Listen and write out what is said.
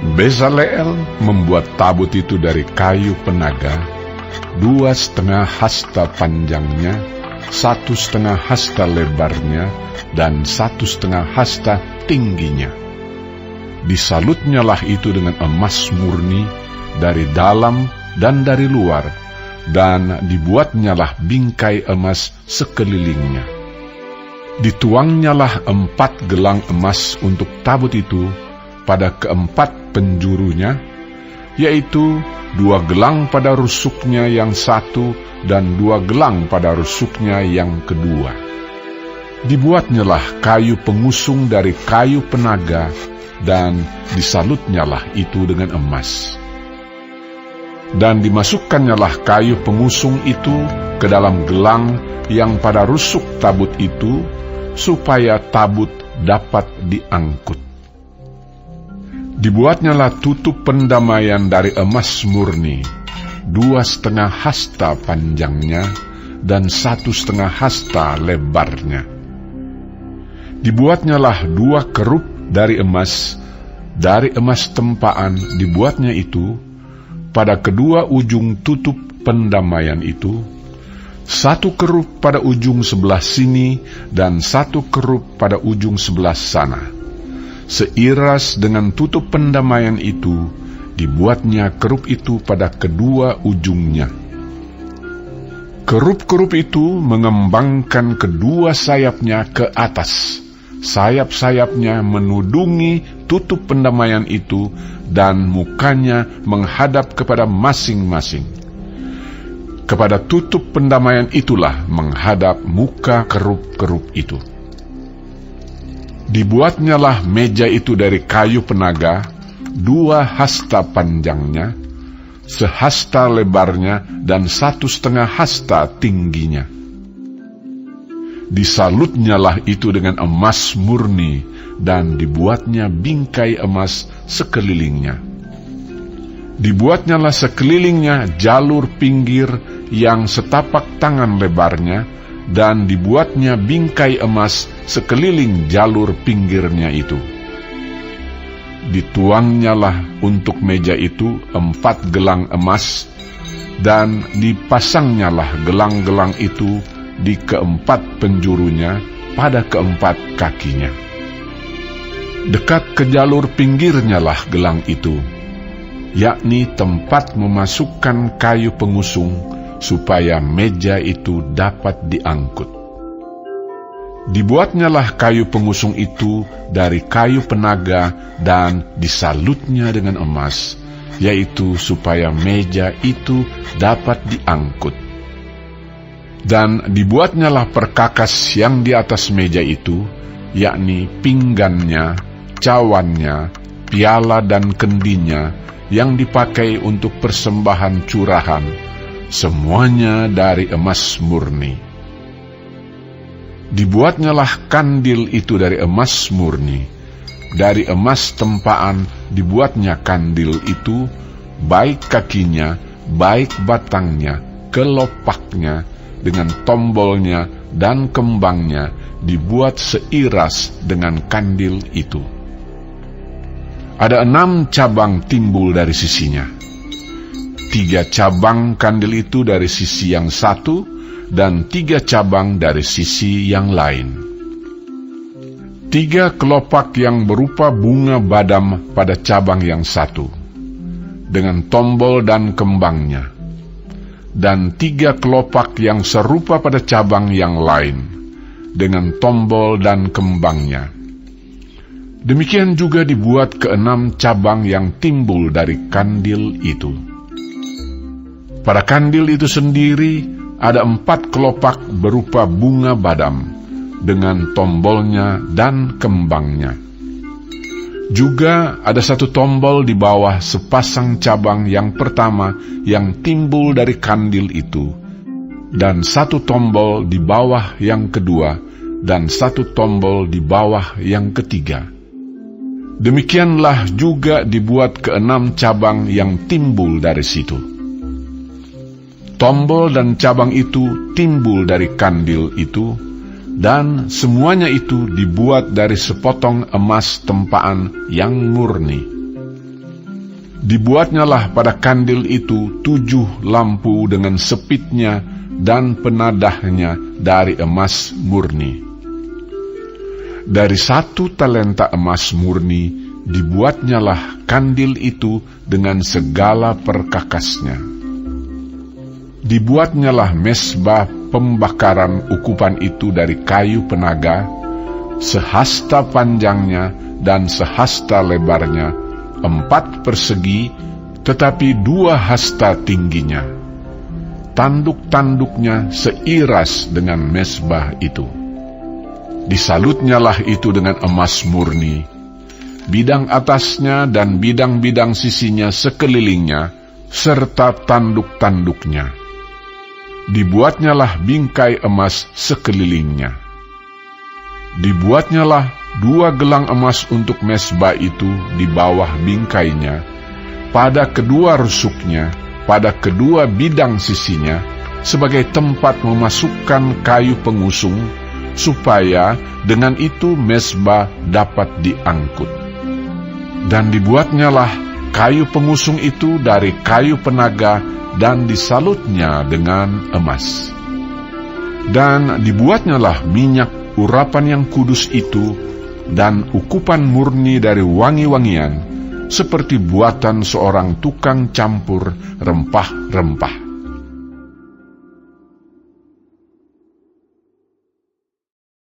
Bezaleel membuat tabut itu dari kayu penaga, 2,5 hasta panjangnya, 1,5 hasta lebarnya, dan 1,5 hasta tingginya. Disalutnyalah itu dengan emas murni dari dalam dan dari luar, dan dibuatnyalah bingkai emas sekelilingnya. Dituangnyalah 4 gelang emas untuk tabut itu pada keempat penjurunya, yaitu 2 gelang pada rusuknya yang satu dan 2 gelang pada rusuknya yang kedua. Dibuatnyalah kayu pengusung dari kayu penaga, dan disalutnyalah itu dengan emas. Dan dimasukannyalah kayu pengusung itu ke dalam gelang yang pada rusuk tabut itu, supaya tabut dapat diangkut. Dibuatnyalah tutup pendamaian dari emas murni, 2,5 hasta panjangnya dan 1,5 hasta lebarnya. Dibuatnyalah 2 kerup dari emas tempaan dibuatnya itu, pada kedua ujung tutup pendamaian itu, 1 kerup pada ujung sebelah sini dan 1 kerup pada ujung sebelah sana. Seiras dengan tutup pendamaian itu, dibuatnya kerup itu pada kedua ujungnya. Kerup-kerup itu mengembangkan kedua sayapnya ke atas. Sayap-sayapnya menudungi tutup pendamaian itu, dan mukanya menghadap kepada masing-masing. Kepada tutup pendamaian itulah menghadap muka kerup-kerup itu. Dibuatnyalah meja itu dari kayu penaga, 2 hasta panjangnya, 1 hasta lebarnya, dan 1,5 hasta tingginya. Disalutnyalah itu dengan emas murni, dan dibuatnya bingkai emas sekelilingnya. Dibuatnyalah sekelilingnya jalur pinggir yang setapak tangan lebarnya, dan dibuatnya bingkai emas sekeliling jalur pinggirnya itu. Dituangnyalah untuk meja itu 4 gelang emas, dan dipasangnyalah gelang-gelang itu di keempat penjurunya pada keempat kakinya. Dekat ke jalur pinggirnyalah gelang itu, yakni tempat memasukkan kayu pengusung, supaya meja itu dapat diangkut. Dibuatnyalah kayu pengusung itu dari kayu penaga, dan disalutnya dengan emas, yaitu supaya meja itu dapat diangkut. Dan dibuatnyalah perkakas yang di atas meja itu, yakni pinggannya, cawannya, piala dan kendinya, yang dipakai untuk persembahan curahan, semuanya dari emas murni. Dibuatnyalah kandil itu dari emas murni. Dari emas tempaan dibuatnya kandil itu, baik kakinya, baik batangnya, kelopaknya, dengan tombolnya dan kembangnya, dibuat seiras dengan kandil itu. Ada 6 cabang timbul dari sisinya. 3 cabang kandil itu dari sisi yang satu, dan 3 cabang dari sisi yang lain. 3 kelopak yang berupa bunga badam pada cabang yang satu, dengan tombol dan kembangnya, dan 3 kelopak yang serupa pada cabang yang lain, dengan tombol dan kembangnya. Demikian juga dibuat ke-6 cabang yang timbul dari kandil itu. Pada kandil itu sendiri ada 4 kelopak berupa bunga badam, dengan tombolnya dan kembangnya. Juga ada 1 tombol di bawah sepasang cabang yang pertama yang timbul dari kandil itu, dan 1 tombol di bawah yang kedua, dan 1 tombol di bawah yang ketiga. Demikianlah juga dibuat ke-6 cabang yang timbul dari situ. Tombol dan cabang itu timbul dari kandil itu, dan semuanya itu dibuat dari sepotong emas tempaan yang murni. Dibuatnyalah pada kandil itu 7 lampu dengan sepitnya dan penadahnya dari emas murni. Dari 1 talenta emas murni dibuatnyalah kandil itu dengan segala perkakasnya. Dibuatnyalah mesbah pembakaran ukupan itu dari kayu penaga, sehasta panjangnya dan sehasta lebarnya, 4 persegi, tetapi 2 hasta tingginya. Tanduk-tanduknya seiras dengan mesbah itu. Disalutnyalah itu dengan emas murni, bidang atasnya dan bidang-bidang sisinya sekelilingnya, serta tanduk-tanduknya. Dibuatnyalah bingkai emas sekelilingnya. Dibuatnyalah 2 gelang emas untuk mesbah itu di bawah bingkainya, pada kedua rusuknya, pada kedua bidang sisinya, sebagai tempat memasukkan kayu pengusung, supaya dengan itu mesbah dapat diangkut. Dan dibuatnyalah kayu pengusung itu dari kayu penaga, dan disalutnya dengan emas. Dan dibuatnyalah minyak urapan yang kudus itu, dan ukupan murni dari wangi-wangian, seperti buatan seorang tukang campur rempah-rempah.